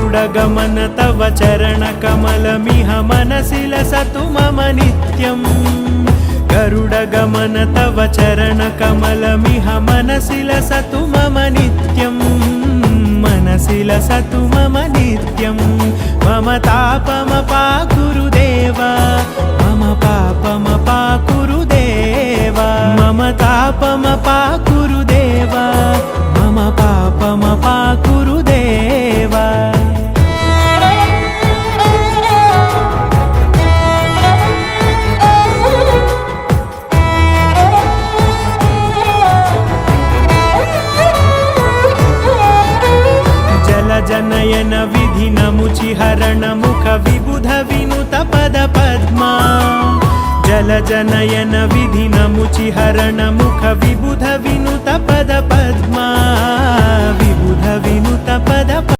गरुडगमन तव चरणकमलमिह मनसि लसतु मम नित्यम् गरुडगमन तव चरणकमलमिह मनसि लसतु मम नित्यम् मनसि लसतु मम नित्यम् मम तापमपाकुरुदेव मम पापमपाकुरुदेव मम तापमपाकुरुदेव मम पापमपाकुरुदेव जनयन विधिनमुचिहरण मुख विबुध विनुत पद पद्मा जलजनयन विधिनमुचिहरण मुख विबुध विनुत पद पद्मा विबुध विनुत पद